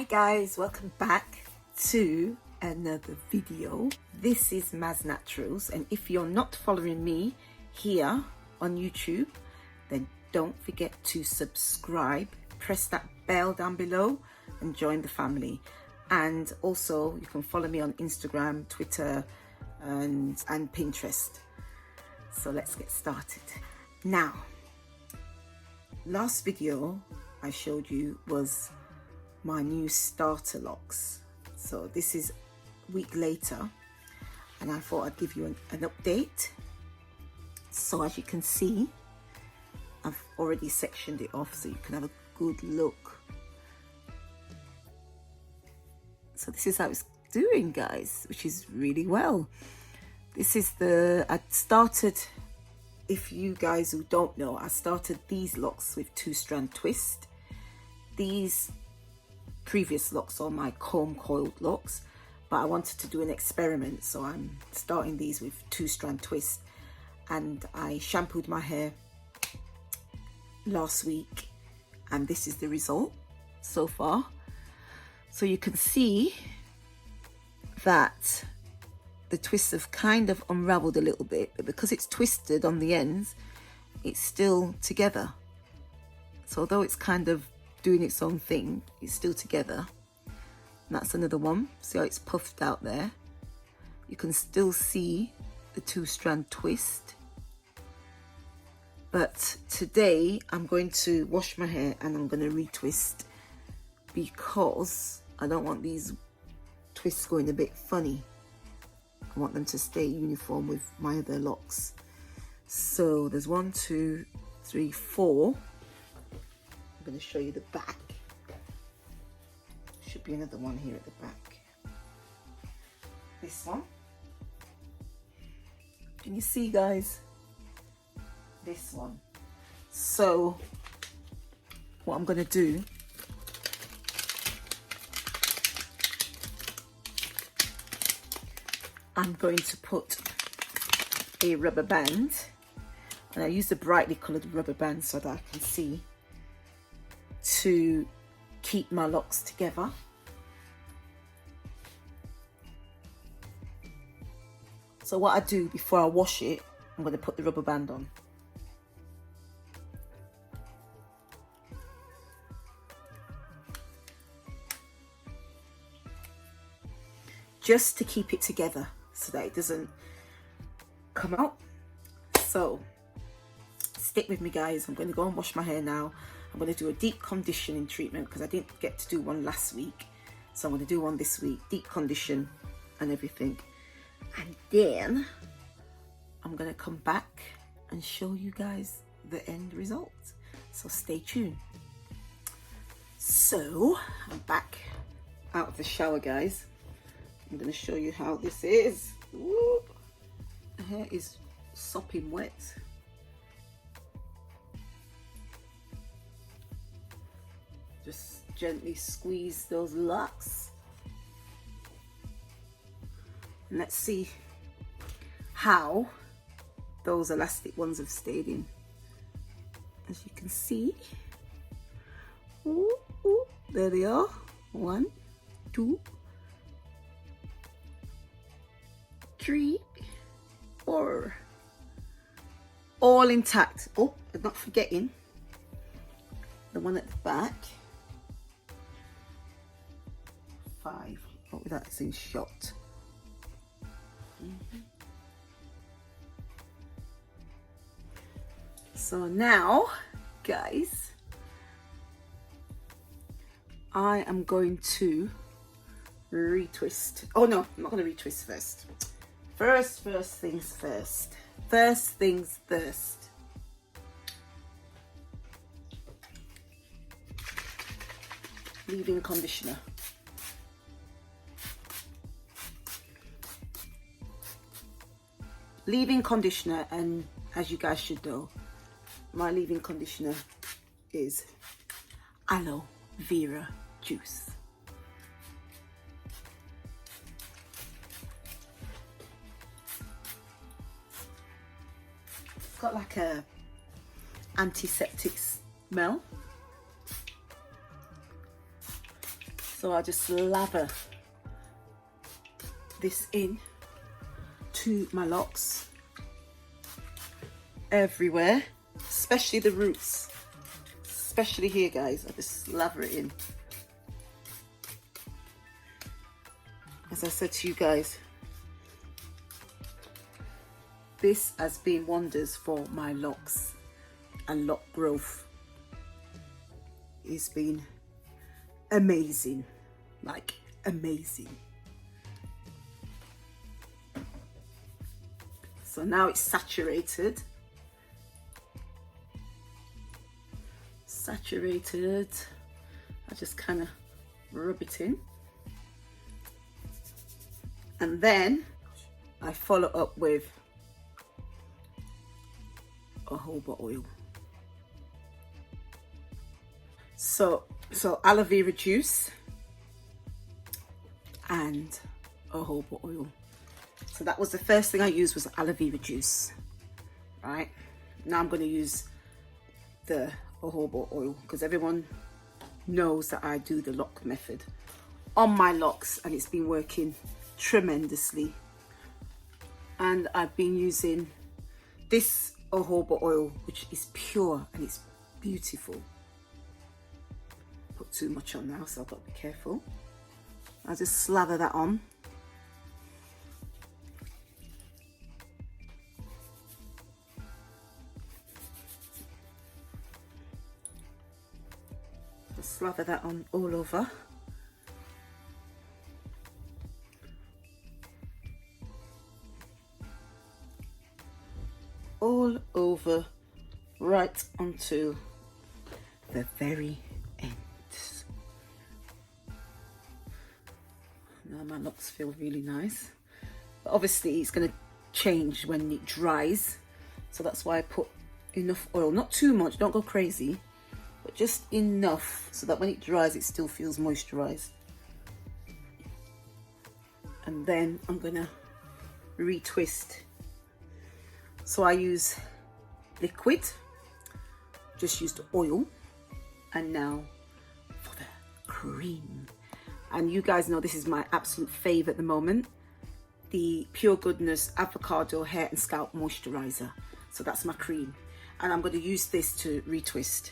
Hi guys, welcome back to another video. This is Maz Naturals, and if you're not following me here on YouTube, then don't forget to subscribe, press that bell down below and join the family. And also you can follow me on Instagram, Twitter and Pinterest. So let's get started. Now, last video I showed you was my new starter locks. So this is a week later and I thought I'd give you an update. So as you can see, I've already sectioned it off so you can have a good look. So this is how it's doing, guys, which is really well. This is I started, if you guys who don't know, I started these locks with 2-strand twist. These previous locks are my comb coiled locks, but I wanted to do an experiment, so I'm starting these with 2-strand twist. And I shampooed my hair last week and this is the result so far. So you can see that the twists have kind of unraveled a little bit, but because it's twisted on the ends, it's still together. So although it's kind of doing its own thing, it's still together. And that's another one. See how it's puffed out there? You can still see the 2-strand twist. But today I'm going to wash my hair and I'm going to retwist, because I don't want these twists going a bit funny. I want them to stay uniform with my other locks. So there's 1, 2, 3, 4. I'm going to show you the back. Should be another one here at the back. This one. Can you see, guys? This one. So what I'm going to do, I'm going to put a rubber band, and I use a brightly coloured rubber band so that I can see, to keep my locks together. So what I do before I wash it, I'm going to put the rubber band on. Just to keep it together so that it doesn't come out. So stick with me, guys. I'm going to go and wash my hair now. I'm going to do a deep conditioning treatment because I didn't get to do one last week. So I'm going to do one this week, deep condition and everything. And then I'm going to come back and show you guys the end result. So stay tuned. So I'm back out of the shower, guys. I'm going to show you how this is. Ooh, the hair is sopping wet. Just gently squeeze those locks. And let's see how those elastic ones have stayed in. As you can see, ooh, ooh, there they are. 1, 2, 3, 4, all intact. Oh, I'm not forgetting the one at the back. 5. Oh, that's in shot. So now, guys, I am going to retwist. Oh no, I'm not going to retwist first. First things first. First things first. Leave-in conditioner. Leave-in conditioner, and as you guys should know, my leave-in conditioner is aloe vera juice. It's got like a antiseptic smell. So I just lather this in to my locks everywhere, especially the roots, especially here, guys. I just lather it in. As I said to you guys, this has been wonders for my locks and lock growth. It's been amazing, like amazing. So now it's saturated. I just kind of rub it in. And then I follow up with jojoba oil. So aloe vera juice and jojoba oil. So that was the first thing I used, was aloe vera juice. Right, now I'm going to use the jojoba oil, because everyone knows that I do the lock method on my locks, and it's been working tremendously. And I've been using this jojoba oil, which is pure and it's beautiful. Put too much on now, so I've got to be careful. I'll just slather that on. Just slather that on all over. All over, right onto the very end. Now my locks feel really nice, but obviously it's going to change when it dries, so that's why I put enough oil, not too much, don't go crazy, but just enough so that when it dries it still feels moisturized. And then I'm gonna retwist. So I use liquid, just used oil, and now for the cream. And you guys know this is my absolute fave at the moment, the Pure Goodness Avocado Hair and Scalp Moisturizer. So that's my cream, and I'm going to use this to retwist.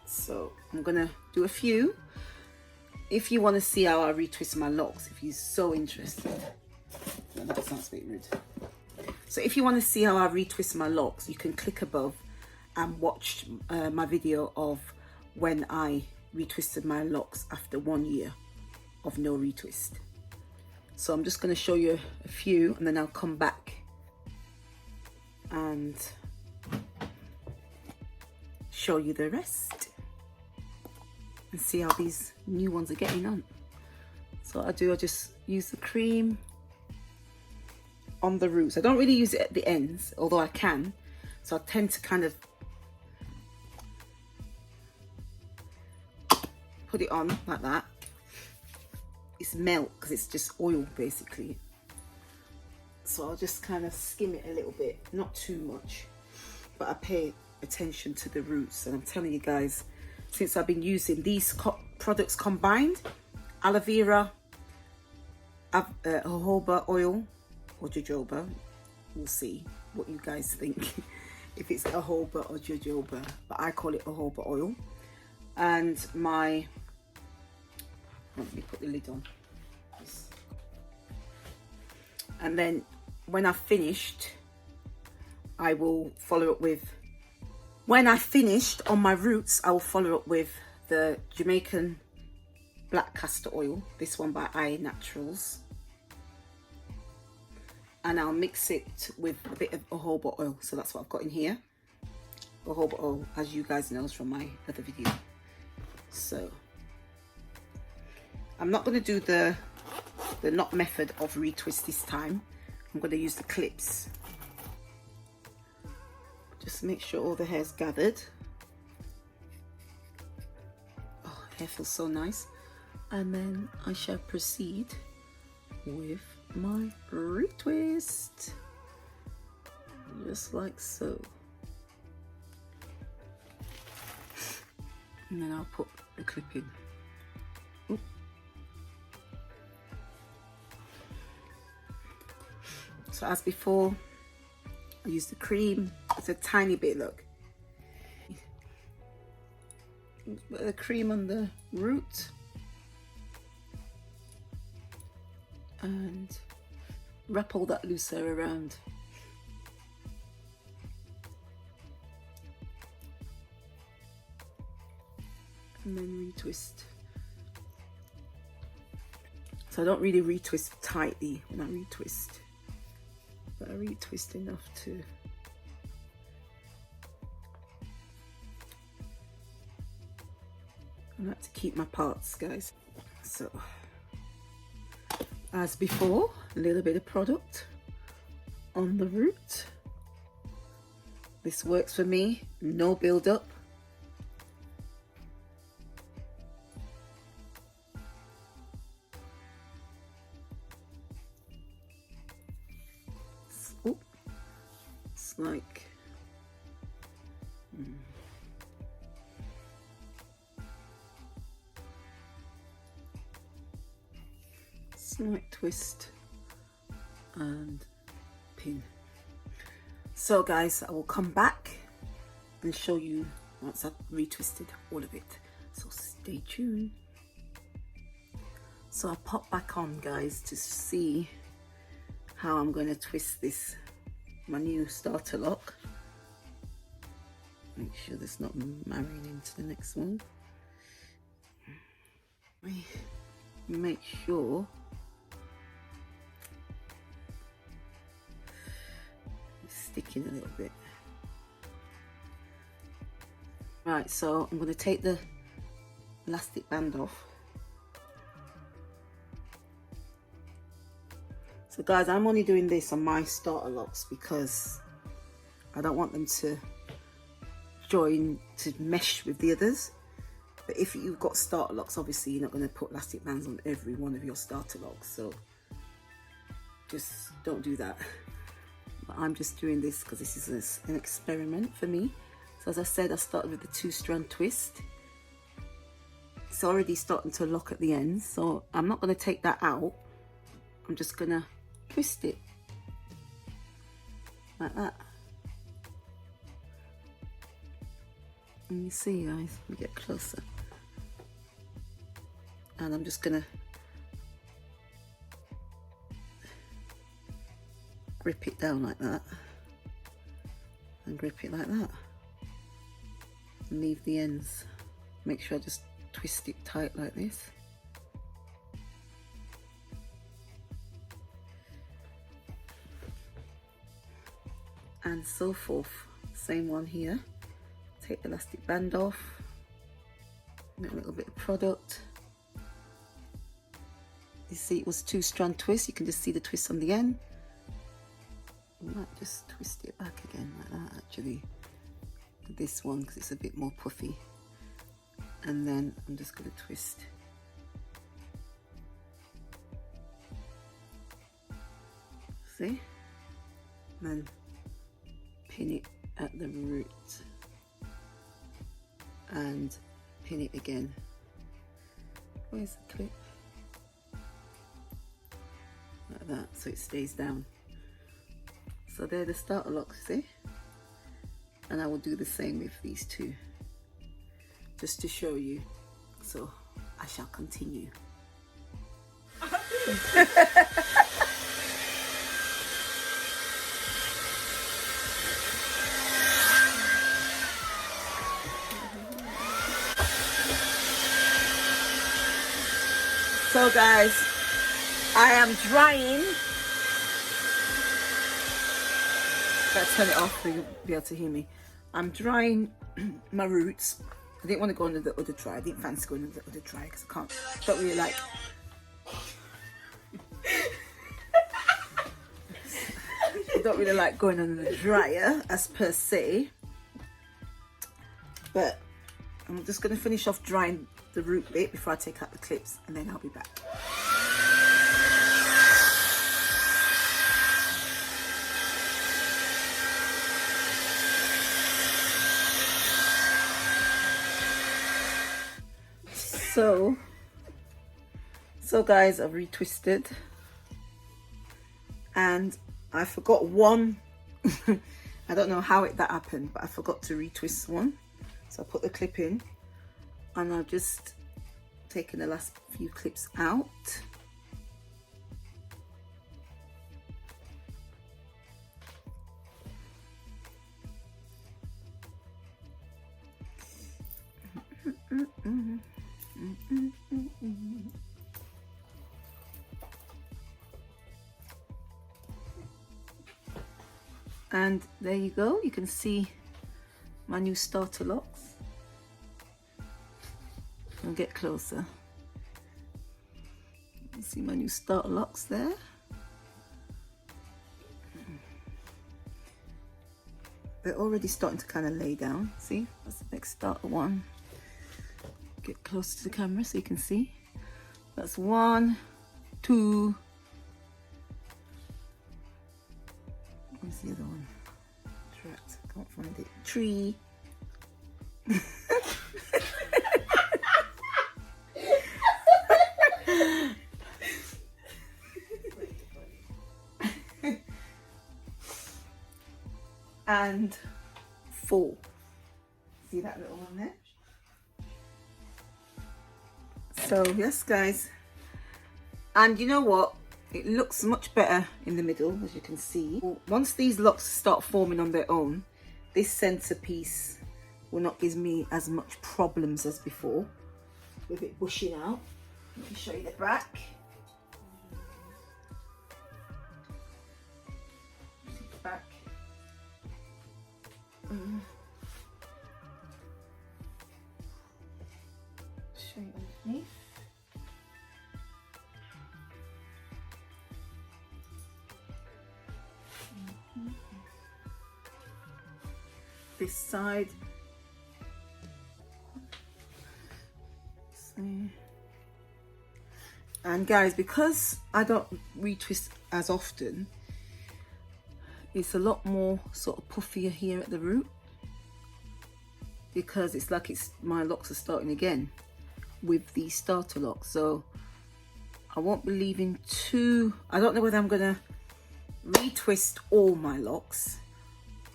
So I'm going to do a few. If you want to see how I retwist my locks, if you're so interested. No, that sounds a bit rude. So if you want to see how I retwist my locks, you can click above and watch my video of when I retwisted my locks after 1 year of no retwist. So I'm just going to show you a few, and then I'll come back and show you the rest and see how these new ones are getting on. So what I just use the cream on the roots. I don't really use it at the ends, although I can. So I tend to kind of put it on like that. It's melt because it's just oil basically. So I'll just kind of skim it a little bit, not too much, but I pay attention to the roots. And I'm telling you guys, since I've been using these products combined, aloe vera, jojoba oil, or jojoba, we'll see what you guys think if it's jojoba or jojoba, but I call it jojoba oil. And my, let me put the lid on. And then when I've finished, I will follow up with, when I finished on my roots, I will follow up with the Jamaican black castor oil, this one by I Naturals. And I'll mix it with a bit of jojoba oil. So that's what I've got in here. Jojoba oil, as you guys know from my other video. So I'm not going to do the knot method of retwist this time. I'm going to use the clips. Just make sure all the hair's gathered. Oh, hair feels so nice. And then I shall proceed with my retwist, just like so. And then I'll put the clip in. So as before, I use the cream. It's a tiny bit, look. Put the cream on the root. And wrap all that loose hair around. And then retwist. So I don't really retwist tightly when I retwist, but I retwist enough to I like to keep my parts, guys. So as before, a little bit of product on the root. This works for me, no build up. It's like slight twist and pin. So guys, I will come back and show you once I've retwisted all of it, so stay tuned. So I pop back on, guys, to see how I'm going to twist this, my new starter lock. Make sure this not marrying into the next one. Make sure it's sticking a little bit. Right, so I'm going to take the elastic band off. So guys, I'm only doing this on my starter locks because I don't want them to join, to mesh with the others. But if you've got starter locks, obviously you're not going to put elastic bands on every one of your starter locks, so just don't do that. But I'm just doing this because this is an experiment for me. So as I said, I started with the 2-strand twist. It's already starting to lock at the ends, so I'm not going to take that out. I'm just going to twist it like that. And you see, guys, let me get closer. And I'm just gonna grip it down like that and grip it like that and leave the ends. Make sure I just twist it tight like this. And so forth. Same one here. Take the elastic band off, a little bit of product. You see it was 2-strand twist, you can just see the twist on the end. I might just twist it back again like that actually, this one, because it's a bit more puffy. And then I'm just going to twist. See? And then pin it at the root. And pin it again. Where's the clip? Like that, so it stays down. So they're the starter locks, see? And I will do the same with these two, just to show you. So I shall continue. So guys, I am drying. Let's turn it off so you'll be able to hear me. I'm drying my roots. I didn't want to go under the other dry. I didn't fancy going under the other dry because I don't really like. I don't really like going under the dryer as per se. But I'm just going to finish off drying the root bit before I take out the clips, and then I'll be back. So guys, I've retwisted, and I forgot one. I don't know how that happened, but I forgot to retwist one. So I put the clip in and I've just taken the last few clips out. And there you go, you can see my new starter locks. I'll get closer. You see my new starter locks there. They're already starting to kind of lay down. See, that's the next starter one. Get close to the camera so you can see. That's 1, 2. Where's the other one? Trapped. Can't find it. 3. And 4. See that little one there? So yes guys, and you know what, it looks much better in the middle, as you can see. Once these locks start forming on their own, this centerpiece will not give me as much problems as before with it bushing out. Let me show you the back. See the back. Show you underneath. This side. And guys, because I don't retwist as often, it's a lot more sort of puffier here at the root, because it's like my locks are starting again with the starter locks. So I won't be leaving too, I don't know whether I'm gonna retwist all my locks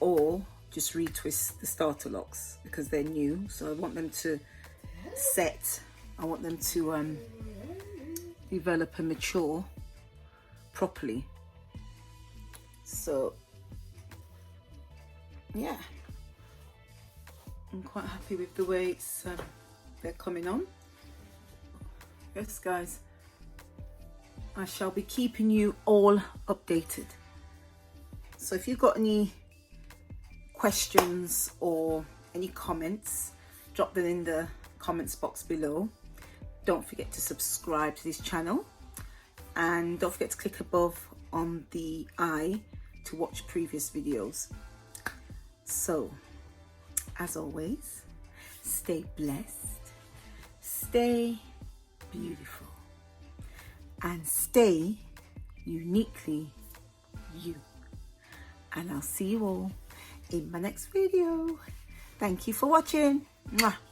or just retwist the starter locks because they're new. So I want them to set, I want them to develop and mature properly. So yeah, I'm quite happy with the way it's they're coming on. Yes guys, I shall be keeping you all updated. So if you've got any questions or any comments, drop them in the comments box below. Don't forget to subscribe to this channel, and don't forget to click above on the eye to watch previous videos. So as always, stay blessed, stay beautiful, and stay uniquely you. And I'll see you all in my next video. Thank you for watching. Mwah.